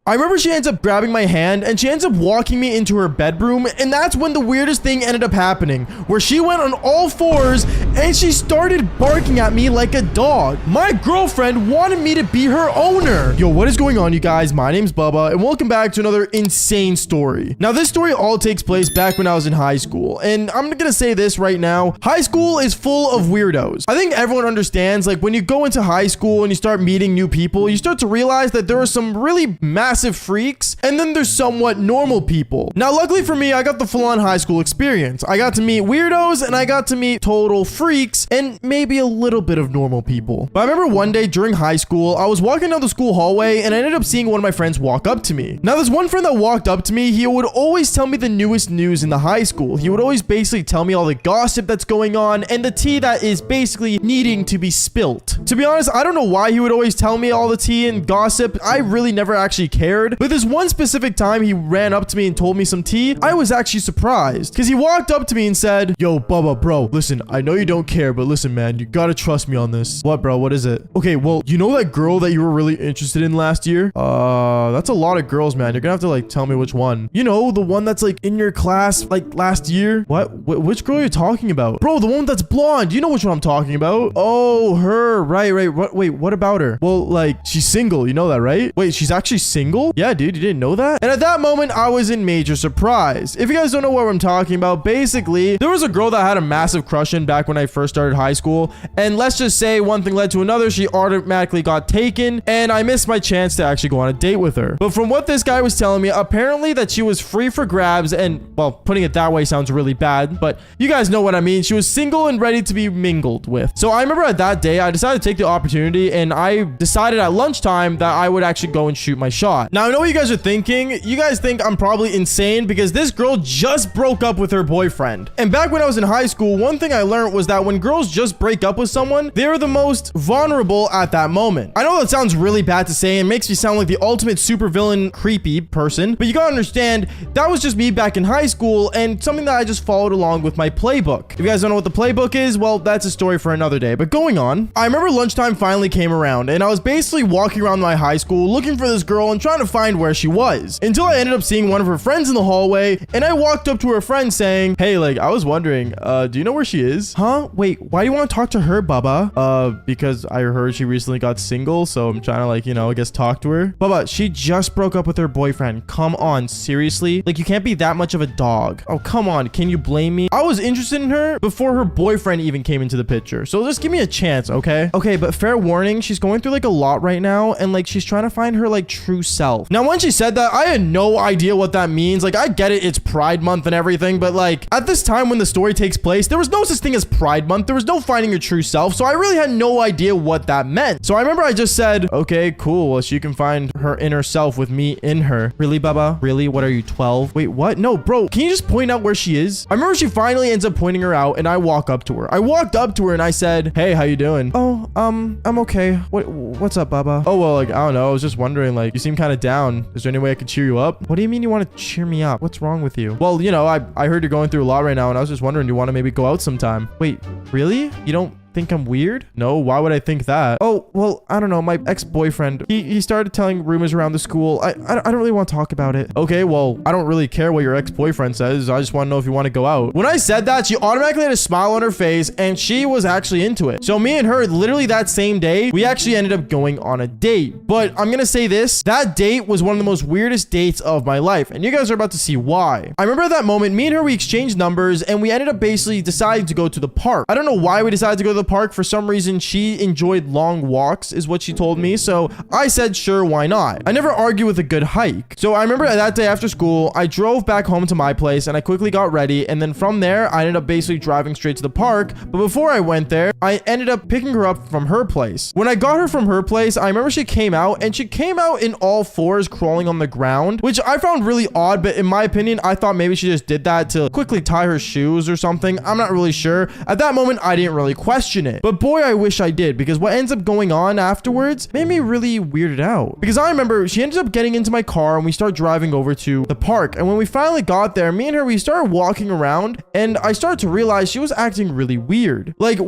I remember she ends up grabbing my hand and she ends up walking me into her bedroom, and that's when the weirdest thing ended up happening, where she went on all fours and she started barking at me like a dog. My girlfriend wanted me to be her owner. Yo, what is going on, you guys? My name's Bubba and welcome back to another insane story. Now, this story all takes place back when I was in high school, and I'm gonna say this right now. High school is full of weirdos. I think everyone understands, like, when you go into high school and you start meeting new people, you start to realize that there are some really massive freaks, and then there's somewhat normal people. Now, luckily for me, I got the full-on high school experience. I got to meet weirdos, and I got to meet total freaks, and maybe a little bit of normal people. But I remember one day during high school, I was walking down the school hallway, and I ended up seeing one of my friends walk up to me. Now, this one friend that walked up to me, he would always tell me the newest news in the high school. He would always basically tell me all the gossip that's going on and the tea that is basically needing to be spilt. To be honest, I don't know why he would always tell me all the tea and gossip. I really never actually cared. But this one specific time he ran up to me and told me some tea, I was actually surprised because he walked up to me and said, "Yo, Bubba, bro, listen, I know you don't care, but listen, man, you gotta trust me on this." "What, bro? What is it?" "Okay, well, you know that girl that you were really interested in last year?" That's a lot of girls, man. You're gonna have to like tell me which one." "You know, the one that's like in your class like last year." "What? Which girl are you talking about?" "Bro, the one that's blonde. You know which one I'm talking about." "Oh, her. Right. Wait, what about her?" "Well, like, she's single. You know that, right?" "Wait, she's actually single?" "Yeah, dude, you didn't know that?" And at that moment, I was in major surprise. If you guys don't know what I'm talking about, basically, there was a girl that I had a massive crush in back when I first started high school. And let's just say one thing led to another. She automatically got taken, and I missed my chance to actually go on a date with her. But from what this guy was telling me, apparently that she was free for grabs, and, well, putting it that way sounds really bad, but you guys know what I mean. She was single and ready to be mingled with. So I remember at that day, I decided to take the opportunity, and I decided at lunchtime that I would actually go and shoot my shot. Now, I know what you guys are thinking. You guys think I'm probably insane because this girl just broke up with her boyfriend. And back when I was in high school, one thing I learned was that when girls just break up with someone, they're the most vulnerable at that moment. I know that sounds really bad to say and makes me sound like the ultimate supervillain creepy person, but you gotta understand, that was just me back in high school and something that I just followed along with my playbook. If you guys don't know what the playbook is, well, that's a story for another day. But going on, I remember lunchtime finally came around and I was basically walking around my high school looking for this girl and trying to find where she was, until I ended up seeing one of her friends in the hallway, and I walked up to her friend saying, "Hey, like, I was wondering, do you know where she is?" "Huh? Wait, why do you want to talk to her, Bubba?" Because I heard she recently got single, so I'm trying to, like, you know, I guess talk to her." "Bubba, she just broke up with her boyfriend. Come on, seriously? Like, you can't be that much of a dog. Oh, come on, can you blame me? I was interested in her before her boyfriend even came into the picture, so just give me a chance, okay?" "Okay, but fair warning, she's going through, like, a lot right now, and, like, she's trying to find her, like, true self." Now, when she said that, I had no idea what that means. Like, I get it, it's Pride Month and everything, but, like, at this time when the story takes place, there was no such thing as Pride Month. There was no finding your true self, so I really had no idea what that meant. So I remember I just said, "Okay, cool. Well, she can find her inner self with me in her." "Really, Bubba? Really? What are you, 12? Wait, what? No, bro, can you just point out where she is?" I remember she finally ends up pointing her out, and I walk up to her. I walked up to her and I said, "Hey, how you doing?" "Oh, I'm okay. What's up, Bubba?" "Oh, well, like, I don't know. I was just wondering, like, you seem kind of down. Is there any way I could cheer you up?" "What do you mean you want to cheer me up? What's wrong with you?" "Well, you know, I heard you're going through a lot right now, and I was just wondering, do you want to maybe go out sometime?" "Wait, really? You don't think I'm weird?" "No, why would I think that?" "Oh, well, I don't know. My ex-boyfriend, he started telling rumors around the school. I don't really want to talk about it." "Okay, well, I don't really care what your ex-boyfriend says. I just want to know if you want to go out." When I said that, she automatically had a smile on her face, and she was actually into it. So me and her, literally that same day, we actually ended up going on a date. But I'm gonna say this, that date was one of the most weirdest dates of my life, and you guys are about to see why. I remember at that moment, me and her, we exchanged numbers, and we ended up basically deciding to go to the park. I don't know why we decided to go to the park. For some reason, she enjoyed long walks, is what she told me, so I said sure, why not. I never argue with a good hike. So I remember that day after school, I drove back home to my place and I quickly got ready, and then from there I ended up basically driving straight to the park. But before I went there, I ended up picking her up from her place. When I got her from her place, I remember she came out, and she came out in all fours crawling on the ground, which I found really odd, but in my opinion, I thought maybe she just did that to quickly tie her shoes or something. I'm not really sure. At that moment, I didn't really question question it. But boy, I wish I did, because what ends up going on afterwards made me really weirded out. Because I remember she ended up getting into my car and we start driving over to the park. And when we finally got there, me and her, we started walking around and I started to realize she was acting really weird. Like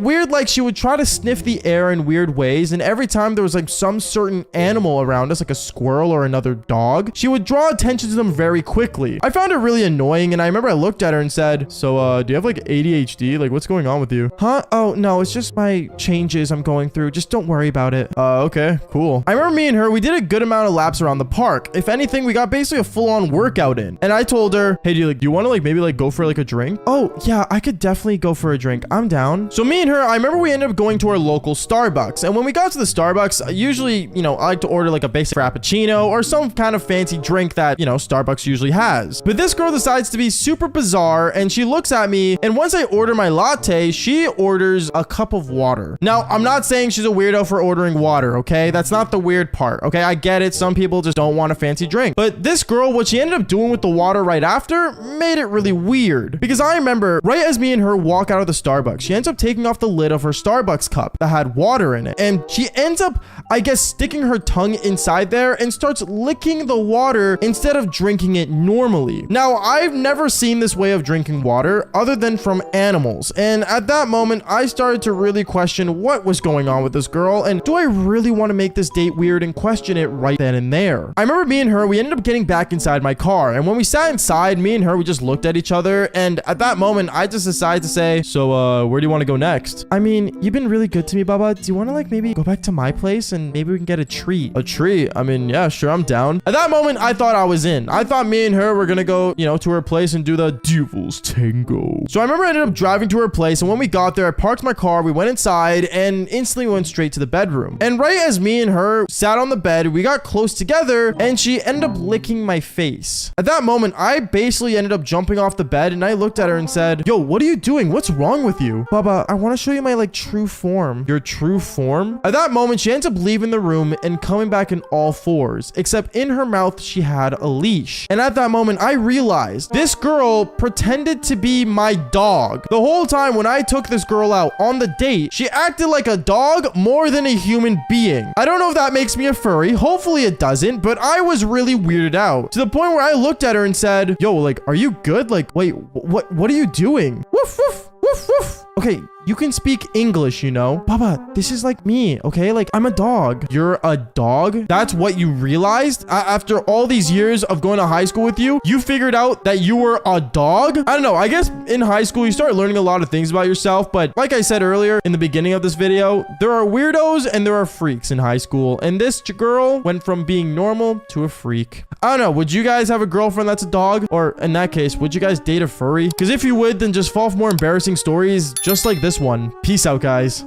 she would try to sniff the air in weird ways. And every time there was like some certain animal around us, like a squirrel or another dog, she would draw attention to them very quickly. I found it really annoying. And I remember I looked at her and said, so, do you have like ADHD? Like, what's going on with you? Huh? Oh, no, it's just my changes I'm going through. Just don't worry about it. Okay, cool. I remember me and her, we did a good amount of laps around the park. If anything, we got basically a full-on workout in. And I told her, hey, do you want to like maybe like go for like a drink? Oh, yeah, I could definitely go for a drink. I'm down. So me and her, I remember we ended up going to our local Starbucks. And when we got to the Starbucks, usually, I like to order like a basic frappuccino or some kind of fancy drink that, Starbucks usually has. But this girl decides to be super bizarre and she looks at me, and once I order my latte, she orders a cup of water. Now, I'm not saying she's a weirdo for ordering water, okay? That's not the weird part, okay? I get it. Some people just don't want a fancy drink. But this girl, what she ended up doing with the water right after made it really weird. Because I remember right as me and her walk out of the Starbucks, she ends up taking off the lid of her Starbucks cup that had water in it. And she ends up, I guess, sticking her tongue inside there and starts licking the water instead of drinking it normally. Now, I've never seen this way of drinking water other than from animals. And at that moment, I started to really question what was going on with this girl. And do I really want to make this date weird and question it right then and there? I remember me and her, we ended up getting back inside my car. And when we sat inside, me and her, we just looked at each other. And at that moment, I just decided to say, so, where do you want to go next? I mean, you've been really good to me, Baba. Do you want to like maybe go back to my place and maybe we can get a treat? A treat? I mean, yeah, sure, I'm down. At that moment, I thought I was in. I thought me and her were gonna go, to her place and do the devil's tango. So I remember I ended up driving to her place, and when we got there, I parked my car, we went inside, and instantly went straight to the bedroom. And right as me and her sat on the bed, we got close together, and she ended up licking my face. At that moment, I basically ended up jumping off the bed, and I looked at her and said, yo, what are you doing? What's wrong with you? Baba, I want to show you my like true form. Your true form? At that moment, she ends up leaving the room and coming back in all fours, except in her mouth, she had a leash. And at that moment, I realized this girl pretended to be my dog. The whole time when I took this girl out on the date, she acted like a dog more than a human being. I don't know if that makes me a furry. Hopefully it doesn't, but I was really weirded out to the point where I looked at her and said, yo, like, are you good? Like, wait, what are you doing? Woof, woof, woof, woof. Okay, you can speak English, Baba, this is like me, okay? Like, I'm a dog. You're a dog? That's what you realized? After all these years of going to high school with you, you figured out that you were a dog? I don't know. I guess in high school, you start learning a lot of things about yourself. But like I said earlier in the beginning of this video, there are weirdos and there are freaks in high school. And this girl went from being normal to a freak. I don't know. Would you guys have a girlfriend that's a dog? Or in that case, would you guys date a furry? Because if you would, then just fall for more embarrassing stories just like this one. Peace out, guys.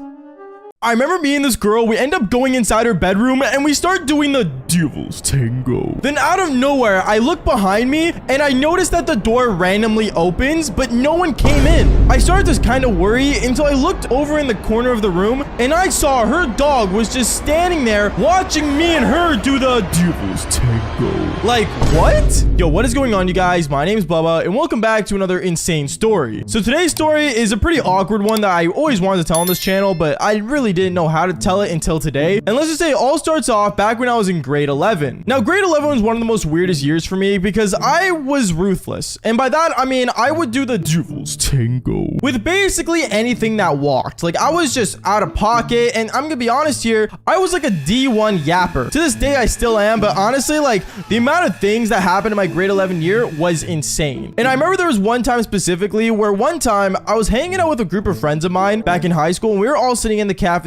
I remember me and this girl, we end up going inside her bedroom and we start doing the devil's tango. Then out of nowhere, I look behind me and I noticed that the door randomly opens, but no one came in. I started to kind of worry until I looked over in the corner of the room and I saw her dog was just standing there watching me and her do the devil's tango. Like, what? Yo, what is going on, you guys? My name is Bubba and welcome back to another insane story. So today's story is a pretty awkward one that I always wanted to tell on this channel, but I really didn't know how to tell it until today. And let's just say it all starts off back when I was in grade 11. Now, grade 11 was one of the most weirdest years for me because I was ruthless. And by that, I mean, I would do the devil's tango with basically anything that walked. Like, I was just out of pocket. And I'm gonna be honest here, I was like a D1 yapper. To this day, I still am. But honestly, like, the amount of things that happened in my grade 11 year was insane. And I remember there was one time specifically where one time I was hanging out with a group of friends of mine back in high school and we were all sitting in the cafeteria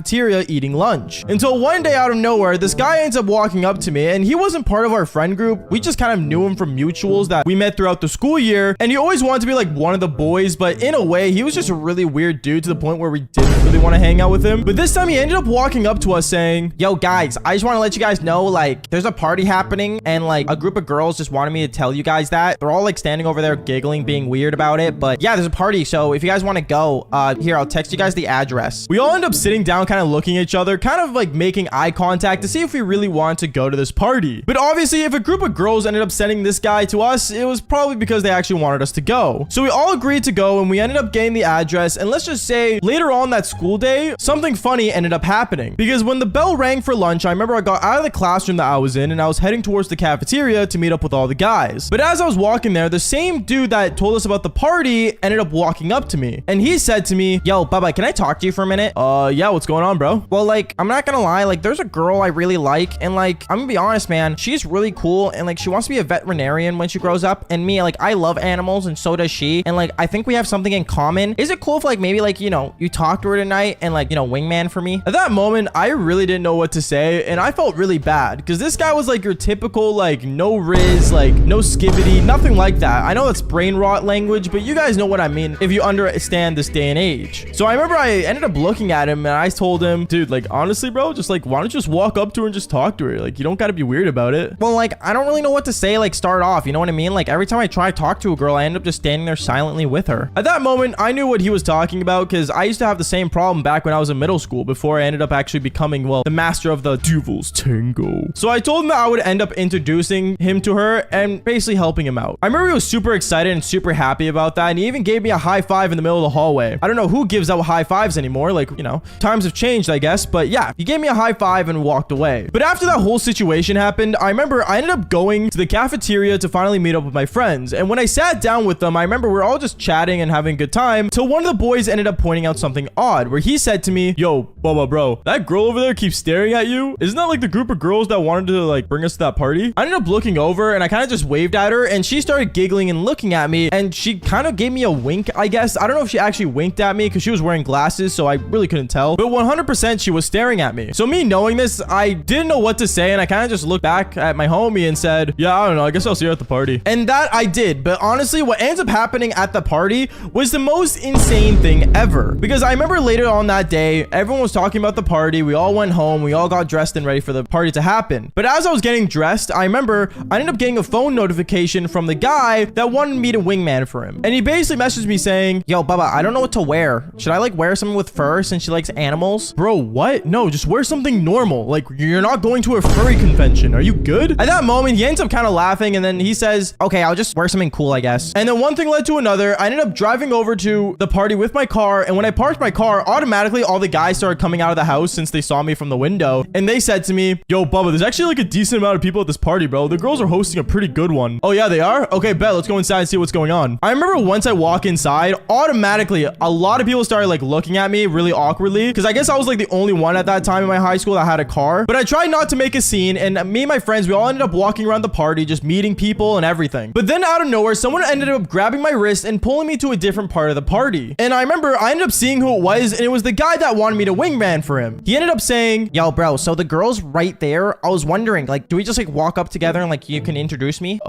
eating lunch until one day out of nowhere, this guy ends up walking up to me and he wasn't part of our friend group. We just kind of knew him from mutuals that we met throughout the school year. And he always wanted to be like one of the boys, but in a way, he was just a really weird dude to the point where we didn't really want to hang out with him. But this time he ended up walking up to us saying, yo guys, I just want to let you guys know, like, there's a party happening and like a group of girls just wanted me to tell you guys that. They're all like standing over there giggling, being weird about it. But yeah, there's a party. So if you guys want to go, here, I'll text you guys the address. We all end up sitting down around kind of looking at each other, kind of like making eye contact to see if we really want to go to this party. But obviously, if a group of girls ended up sending this guy to us, it was probably because they actually wanted us to go. So we all agreed to go, and we ended up getting the address. And let's just say later on that school day, something funny ended up happening, because when the bell rang for lunch, I remember I got out of the classroom that I was in, and I was heading towards the cafeteria to meet up with all the guys. But as I was walking there, the same dude that told us about the party ended up walking up to me, and he said to me, "Yo, Bubba, can I talk to you for a minute?" Yeah, what's going on, bro? Well, like, I'm not gonna lie, like, there's a girl I really like, and like, I'm gonna be honest, man, she's really cool, and like, she wants to be a veterinarian when she grows up, and me, like, I love animals, and so does she, and like, I think we have something in common. Is it cool if like maybe like, you know, you talk to her tonight and like, you know, wingman for me? At that moment, I really didn't know what to say, and I felt really bad because this guy was like your typical like no riz, like no skibbity, nothing like that. I know that's brain rot language, but you guys know what I mean if you understand this day and age. So I remember I ended up looking at him and I told him, dude, like, honestly, bro, just like, why don't you just walk up to her and just talk to her? Like, you don't got to be weird about it. Well, like, I don't really know what to say, like, start off, you know what I mean? Like, every time I try to talk to a girl, I end up just standing there silently with her. At that moment, I knew what he was talking about because I used to have the same problem back when I was in middle school before I ended up actually becoming, well, the master of the Devil's Tango. So I told him that I would end up introducing him to her and basically helping him out. I remember he was super excited and super happy about that, and he even gave me a high five in the middle of the hallway. I don't know who gives out high fives anymore, like, you know, times have changed, I guess, but yeah, he gave me a high five and walked away. But after that whole situation happened, I remember I ended up going to the cafeteria to finally meet up with my friends, and when I sat down with them, I remember we're all just chatting and having a good time till one of the boys ended up pointing out something odd, where he said to me, "Yo, Bubba, bro, that girl over there keeps staring at you. Isn't that like the group of girls that wanted to like bring us to that party?" I ended up looking over and I kind of just waved at her, and she started giggling and looking at me, and she kind of gave me a wink, I guess. I don't know if she actually winked at me because she was wearing glasses, so I really couldn't tell, but 100% she was staring at me. So me knowing this, I didn't know what to say, and I kind of just looked back at my homie and said, "Yeah, I don't know, I guess I'll see her at the party." And that I did. But honestly, what ends up happening at the party was the most insane thing ever, because I remember later on that day, everyone was talking about the party. We all went home, we all got dressed and ready for the party to happen. But as I was getting dressed, I remember I ended up getting a phone notification from the guy that wanted me to wingman for him, and he basically messaged me saying, "Yo, Bubba, I don't know what to wear. Should I like wear something with fur since she likes animals?" Bro, what? No, just wear something normal. Like, you're not going to a furry convention. Are you good? At that moment, he ends up kind of laughing, and then he says, "Okay, I'll just wear something cool, I guess." And then one thing led to another. I ended up driving over to the party with my car, and when I parked my car, automatically all the guys started coming out of the house since they saw me from the window, and they said to me, "Yo, Bubba, there's actually like a decent amount of people at this party, bro. The girls are hosting a pretty good one." "Oh yeah, they are? Okay, bet. Let's go inside and see what's going on." I remember once I walk inside, automatically a lot of people started like looking at me really awkwardly, because I guess I was like the only one at that time in my high school that had a car. But I tried not to make a scene, and me and my friends, we all ended up walking around the party, just meeting people and everything. But then out of nowhere, someone ended up grabbing my wrist and pulling me to a different part of the party. And I remember I ended up seeing who it was, and it was the guy that wanted me to wingman for him. He ended up saying, "Yo, bro, so the girl's right there. I was wondering, like, do we just like walk up together and like you can introduce me?"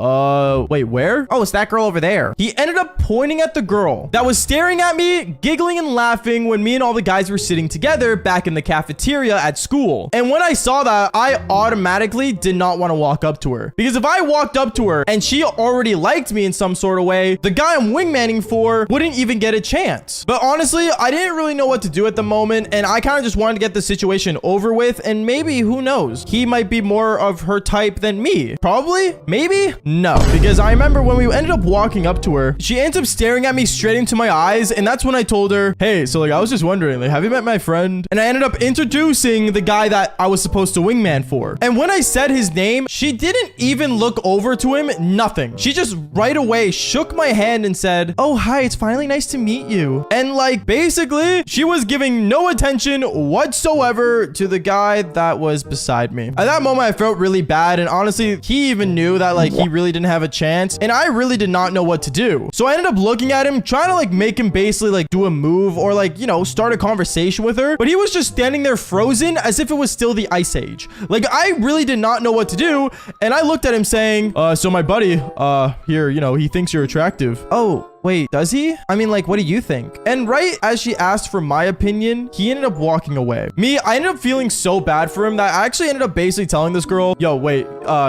Wait, where? "Oh, it's that girl over there." He ended up pointing at the girl that was staring at me, giggling and laughing when me and all the guys were sitting together back in the cafeteria at school. And when I saw that, I automatically did not want to walk up to her, because if I walked up to her and she already liked me in some sort of way, the guy I'm wingmanning for wouldn't even get a chance. But honestly, I didn't really know what to do at the moment, and I kind of just wanted to get the situation over with, and maybe, who knows, he might be more of her type than me. Probably? Maybe? No, because I remember when we ended up walking up to her, she ends up staring at me straight into my eyes, and that's when I told her, "Hey, so like, I was just wondering, like, have you met my friend?" And I ended up introducing the guy that I was supposed to wingman for. And when I said his name, she didn't even look over to him, nothing. She just right away shook my hand and said, "Oh, hi, it's finally nice to meet you." And like, basically, she was giving no attention whatsoever to the guy that was beside me. At that moment, I felt really bad, and honestly, he even knew that like he really didn't have a chance, and I really did not know what to do. So I ended up looking at him, trying to like make him basically like do a move or like, you know, start a conversation with her, but he was just standing there frozen as if it was still the Ice Age. Like, I really did not know what to do, and I looked at him saying, "So my buddy, here, you know, he thinks you're attractive." "Oh, wait, does he? I mean, like, what do you think?" And right as she asked for my opinion, he ended up walking away. Me, I ended up feeling so bad for him that I actually ended up basically telling this girl, "Yo, wait,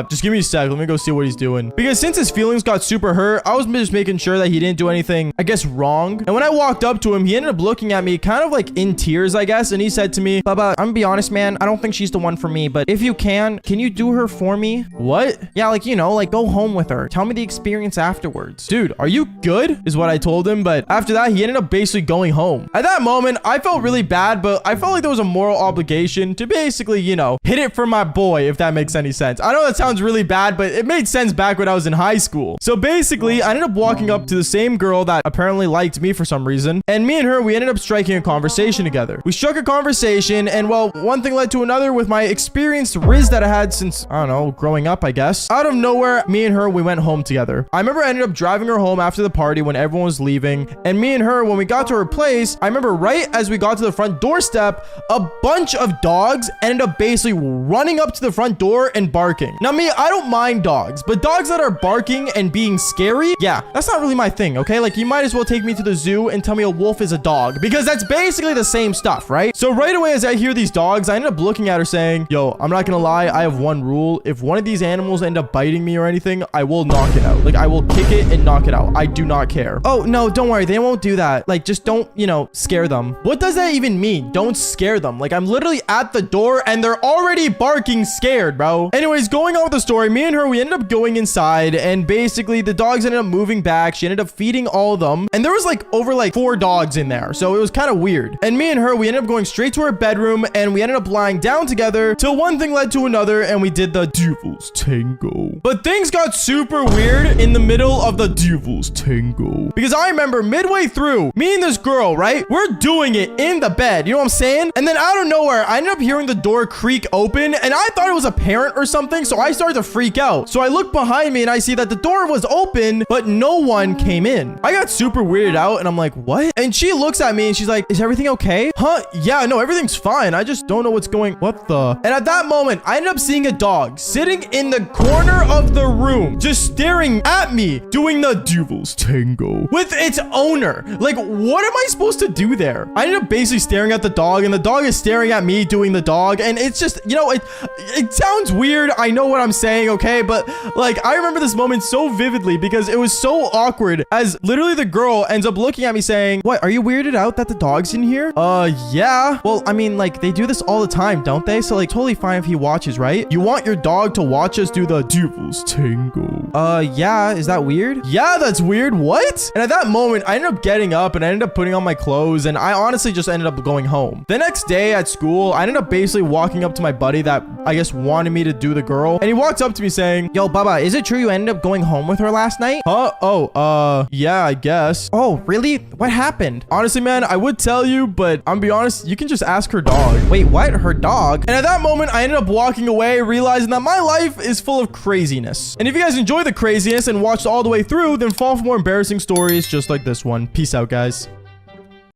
Just give me a sec. Let me go see what he's doing. Because since his feelings got super hurt, I was just making sure that he didn't do anything, I guess, wrong. And when I walked up to him, he ended up looking at me kind of like in tears, I guess. And he said to me, Baba, I'm gonna be honest, man. I don't think she's the one for me, but if you can you do her for me? What? Yeah, like, you know, like go home with her. Tell me the experience afterwards. Dude, are you good? Is what I told him. But after that, he ended up basically going home. At that moment, I felt really bad, but I felt like there was a moral obligation to basically, you know, hit it for my boy, if that makes any sense. I know that sounds really bad, but it made sense back when I was in high school. So basically, I ended up walking up to the same girl that apparently liked me for some reason. And me and her, we ended up striking a conversation together. We struck a conversation, and well, one thing led to another with my experienced riz that I had since, I don't know, growing up, I guess. Out of nowhere, me and her, we went home together. I remember I ended up driving her home after the party when everyone was leaving. And me and her, when we got to her place, I remember right as we got to the front doorstep, a bunch of dogs ended up basically running up to the front door and barking. Now me, I don't mind dogs, but dogs that are barking and being scary, yeah, that's not really my thing, okay? Like, you might as well take me to the zoo and tell me a wolf is a dog, because that's basically the same stuff, right? So right away as I hear these dogs, I ended up looking at her saying, yo, I'm not gonna lie, I have one rule. If one of these animals end up biting me or anything, I will knock it out. Like, I will kick it and knock it out. I do not care. Oh, no, don't worry. They won't do that. Like, just don't, you know, scare them. What does that even mean? Don't scare them. Like, I'm literally at the door and they're already barking scared, bro. Anyways, going on with the story, me and her, we ended up going inside, and basically the dogs ended up moving back. She ended up feeding all of them, and there was like over like 4 dogs in there, so it was kind of weird. And me and her, we ended up going straight to her bedroom, and we ended up lying down together till one thing led to another, and we did the devil's tango. But things got super weird in the middle of the devil's tango, because I remember midway through, me and this girl, right, we're doing it in the bed, you know what I'm saying? And then out of nowhere, I ended up hearing the door creak open, and I thought it was a parent or something, so I started to freak out. So I look behind me and I see that the door was open, but no one came in. I got super weirded out, and I'm like, what? And she looks at me and she's like, is everything okay? Huh? Yeah, no, everything's fine. I just don't know what's going, what the? And at that moment, I ended up seeing a dog sitting in the corner of the room, just staring at me, doing the devil's tango with its owner. Like, what am I supposed to do there? I ended up basically staring at the dog, and the dog is staring at me doing the dog, and it's just, you know, it sounds weird. I know what I'm saying, okay? But like, I remember this moment so vividly because it was so awkward, as literally the girl ends up looking at me saying, what, are you weirded out that the dog's in here? Yeah. Well, I mean, like, they do this all the time, don't they? So like, totally fine if he watches, right? You want your dog to watch us do the devil's tango? Yeah. Is that weird? Yeah, that's weird. What? And at that moment, I ended up getting up and I ended up putting on my clothes, and I honestly just ended up going home. The next day at school, I ended up basically walking up to my buddy that I guess wanted me to do the girl, and he walked up to me saying, yo, Baba, is it true you ended up going home with her last night? Huh? Oh, yeah, I guess. Oh, really? What happened? Honestly, man, I would tell you, but I'm gonna be honest, you can just ask her dog. Wait, what? Her dog? And at that moment, I ended up walking away, realizing that my life is full of craziness. And if you guys enjoy the craziness and watched all the way through, then fall for more embarrassing stories just like this one. Peace out, guys.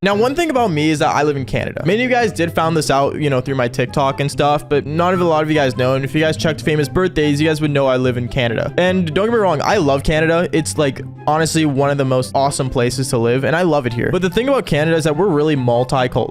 Now, one thing about me is that I live in Canada. Many of you guys did found this out, you know, through my TikTok and stuff, but not a lot of you guys know. And if you guys checked famous birthdays, you guys would know I live in Canada. And don't get me wrong, I love Canada. It's like honestly one of the most awesome places to live, and I love it here. But the thing about Canada is that we're really multicultural.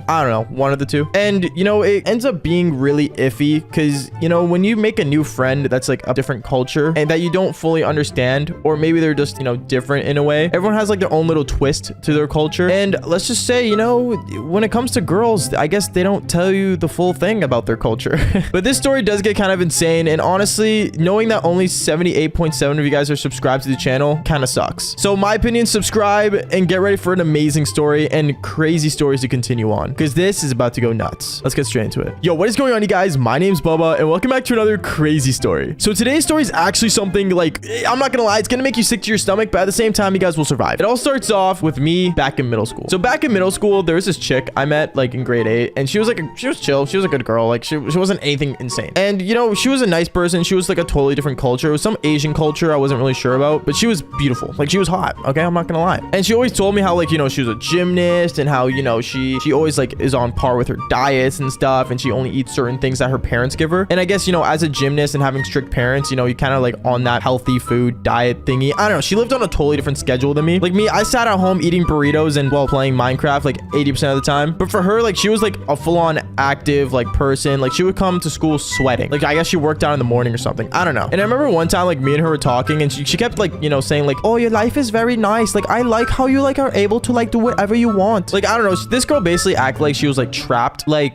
I don't know, one of the two. And you know, it ends up being really iffy because, you know, when you make a new friend that's like a different culture and that you don't fully understand, or maybe they're just, you know, different in a way. Everyone has like their own little twist to their culture, and let's just say, you know, when it comes to girls, I guess they don't tell you the full thing about their culture. But this story does get kind of insane, and honestly, knowing that only 78.7 of you guys are subscribed to the channel kind of sucks. So my opinion, subscribe and get ready for an amazing story and crazy stories to continue on, because this is about to go nuts. Let's get straight into it. Yo, what is going on, you guys? My name's Bubba, and welcome back to another crazy story. So today's story is actually something like, I'm not gonna lie, it's gonna make you sick to your stomach, but at the same time, you guys will survive. It all starts off with me back in middle school. So back in middle school, there was this chick I met like in grade 8, and she was like, she was chill. She was a good girl. Like she wasn't anything insane. And you know, she was a nice person. She was like a totally different culture. It was some Asian culture I wasn't really sure about, but she was beautiful. Like she was hot. Okay, I'm not gonna lie. And she always told me how, like, you know, she was a gymnast and how, you know, she always like is on par with her diets and stuff, and she only eats certain things that her parents give her. And I guess, you know, as a gymnast and having strict parents, you know, you kind of like on that healthy food diet thingy. I don't know. She lived on a totally different schedule than me. Like me, I sat at home home eating burritos and while playing Minecraft like 80% of the time. But for her, like she was like a full-on active like person. Like she would come to school sweating. Like I guess she worked out in the morning or something. I don't know. And I remember one time like me and her were talking and she kept like, you know, saying like, oh, your life is very nice. Like I like how you like are able to like do whatever you want. Like I don't know. This girl basically acted like she was like trapped like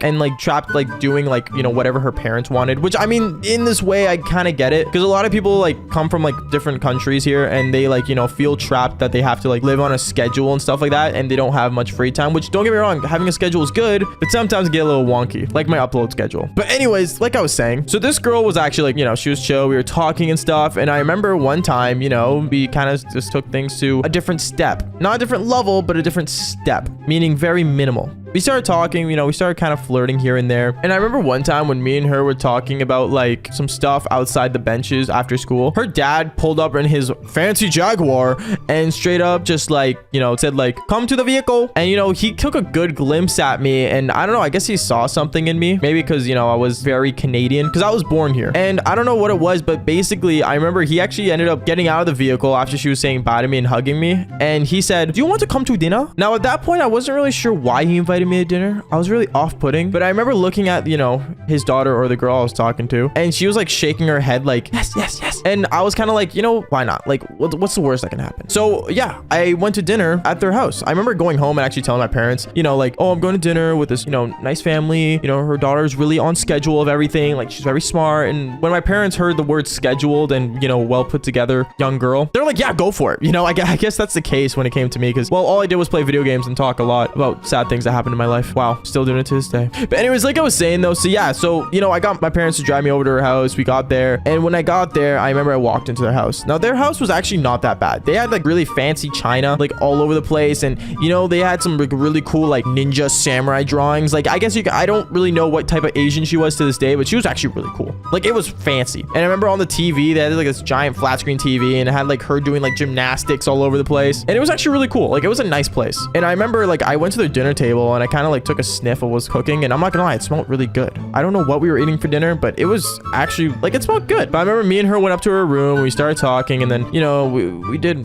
doing like, you know, whatever her parents wanted, which I mean in this way I kind of get it, because a lot of people like come from like different countries here and they like, you know, feel trapped that they have to like live on a schedule and stuff like that, and they don't have much free time, which don't get me wrong, having a schedule is good, but sometimes get a little wonky, like my upload schedule. But anyways, like I was saying, so this girl was actually like, you know, she was chill, we were talking and stuff, and I remember one time, you know, we kind of just took things to a different step, not a different level, but a different step, meaning very minimal. We started talking, you know, we started kind of flirting here and there. And I remember one time when me and her were talking about like some stuff outside the benches after school, her dad pulled up in his fancy Jaguar and straight up just like, you know, said like, come to the vehicle. And, you know, he took a good glimpse at me, and I don't know, I guess he saw something in me, maybe because, you know, I was very Canadian, because I was born here. And I don't know what it was, but basically I remember he actually ended up getting out of the vehicle after she was saying bye to me and hugging me. And he said, do you want to come to dinner? Now at that point, I wasn't really sure why he invited me to dinner. I was really off-putting, but I remember looking at, you know, his daughter or the girl I was talking to, and she was like shaking her head like, yes, yes, yes. And I was kind of like, you know, why not? Like, what's the worst that can happen? So yeah, I went to dinner at their house. I remember going home and actually telling my parents, you know, like, oh, I'm going to dinner with this, you know, nice family. You know, her daughter's really on schedule of everything. Like, she's very smart. And when my parents heard the word scheduled and, you know, well put together young girl, they're like, yeah, go for it. You know, I guess that's the case when it came to me, because, well, all I did was play video games and talk a lot about sad things that happened in my life. Wow, still doing it to this day. But anyways, like I was saying though, so yeah, so, you know, I got my parents to drive me over to her house. We got there, and when I got there, I remember I walked into their house. Now their house was actually not that bad. They had like really fancy china like all over the place, and you know, they had some like really cool like ninja samurai drawings. Like I guess I don't really know what type of Asian she was to this day, but she was actually really cool. Like it was fancy. And I remember on the TV they had like this giant flat screen TV, and it had like her doing like gymnastics all over the place, and it was actually really cool. Like it was a nice place. And I remember like I went to their dinner table and I kind of like took a sniff of what's cooking, and I'm not gonna lie, it smelled really good. I don't know what we were eating for dinner, but it was actually like, it smelled good. But I remember me and her went up to her room, we started talking, and then, you know, we did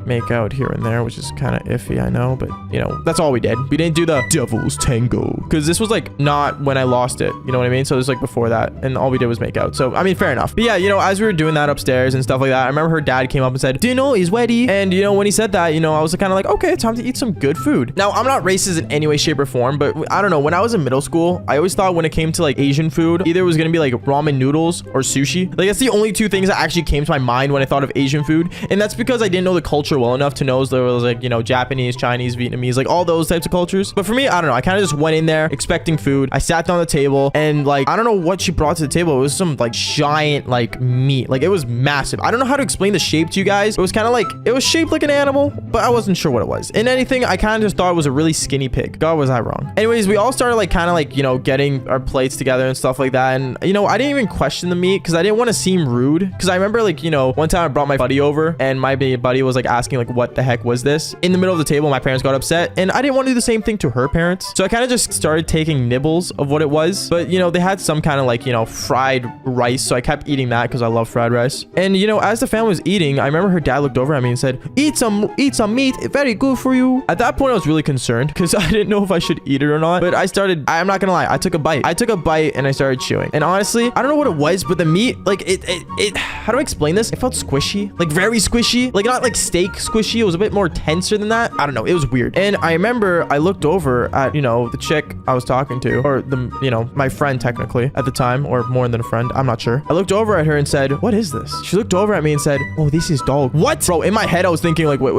make out here and there, which is kind of iffy, I know, but you know, that's all we did. We didn't do the devil's tango, because this was like not when I lost it, you know what I mean? So it was like before that, and all we did was make out. So I mean, fair enough. But yeah, you know, as we were doing that upstairs and stuff like that, I remember her dad came up and said, dinner is ready. And you know, when he said that, you know, I was kind of like, okay, time to eat some good food. Now I'm not racist in any way, shape, or form, but I don't know, when I was in middle school, I always thought when it came to like Asian food, either it was gonna be like ramen noodles or sushi. Like that's the only two things that actually came to my mind when I thought of Asian food, and that's because I didn't know the culture well enough to know there was like, you know, Japanese, Chinese, Vietnamese, like all those types of cultures. But for me, I don't know, I kind of just went in there expecting food. I sat down at the table, and like I don't know what she brought to the table. It was some like giant like meat, like it was massive. I don't know how to explain the shape to you guys. It was kind of like, it was shaped like an animal, but I wasn't sure what it was. In anything, I kind of just thought it was a really skinny pig. God, was I wrong? Anyways, we all started like kind of like, you know, getting our plates together and stuff like that. And you know, I didn't even question the meat because I didn't want to seem rude, because I remember like, you know, one time I brought my buddy over, and my buddy was like asking like, what the heck was this? In the middle of the table, my parents got upset, and I didn't want to do the same thing to her parents. So I kind of just started taking nibbles of what it was. But you know, they had some kind of like, you know, fried rice, so I kept eating that because I love fried rice. And you know, as the family was eating, I remember her dad looked over at me and said, eat some meat, very good for you. At that point, I was really concerned because I didn't know if I should eat it or not. But I'm not gonna lie, I took a bite and I started chewing. And honestly, I don't know what it was, but the meat, like it how do I explain this? It felt squishy, like very squishy, like not like steak squishy. It was a bit more tenser than that. I don't know, it was weird. And I remember I looked over at, you know, the chick I was talking to, or the, you know, my friend technically at the time, or more than a friend, I'm not sure. I looked over at her and said, what is this? She looked over at me and said, oh, this is dog. What? Bro, in my head I was thinking like, wait,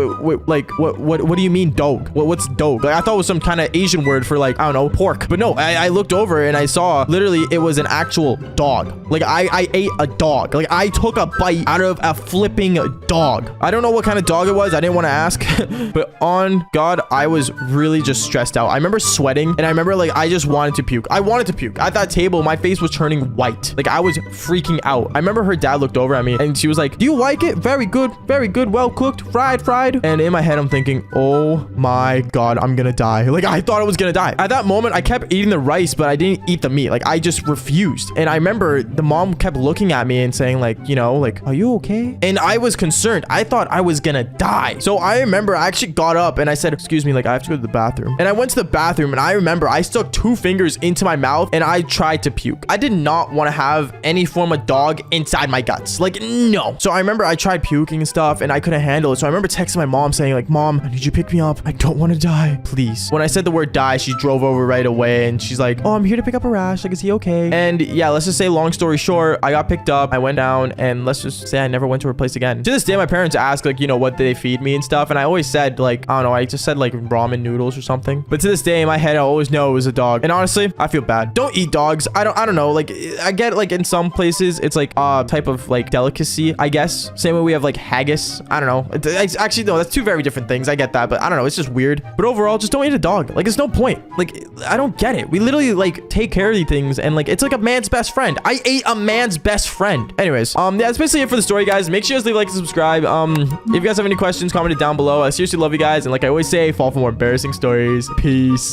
like what do you mean dog? What's dog? Like I thought it was some kind of Asian word for like, I don't know, pork. But no, I looked over and I saw literally it was an actual dog. Like I ate a dog. Like I took a bite out of a flipping dog. I don't know what kind of dog it was. I didn't want to ask. But on God, I was really just stressed out. I remember sweating, and I remember like I just wanted to puke. I wanted to puke. At that table, my face was turning white. Like I was freaking out. I remember her dad looked over at me and she was like, do you like it? Very good, well cooked, fried. And in my head, I'm thinking, oh my God, I'm gonna die. Like I thought I was gonna die. At that moment, I kept eating the rice, but I didn't eat the meat. Like I just refused. And I remember the mom kept looking at me and saying like, you know, like, are you okay? And I was concerned. I thought I was gonna die. So I remember I actually got up and I said, excuse me, like I have to go to the bathroom. And I went to the bathroom and I remember I stuck 2 fingers into my mouth and I tried to puke. I did not want to have any form of dog inside my guts. Like, no. So I remember I tried puking and stuff and I couldn't handle it. So I remember texting my mom saying like, Mom, I need you to pick me up. I don't want to die, please. When I said the word die, she drove over right away and she's like, oh, I'm here to pick up Arash. Like, is he okay? And yeah, let's just say long story short, I got picked up. I went down and let's just say I never went to her place again. To this day, my parents ask like, you know, what they feed me and stuff. And I always said like, I don't know, I just said like ramen noodles or something. But to this day in my head, I always know it was a dog. And honestly, I feel bad. Don't eat dogs. I don't know. Like, I get like in some places it's like a type of like delicacy, I guess. Same way we have like haggis. I don't know. Actually, no, that's 2 very different things. I get that, but I don't know. It's just weird. But overall, just don't eat a dog. Like, it's no point. Like, I don't get it. We literally like take care of these things and like it's like a man's best friend. I ate a man's best friend. Anyways, yeah, that's basically it for the story, guys. Make sure you guys leave a like and subscribe. If you guys have any questions, comment it down below. I seriously love you guys. And like I always say, fall for more embarrassing stories. Peace.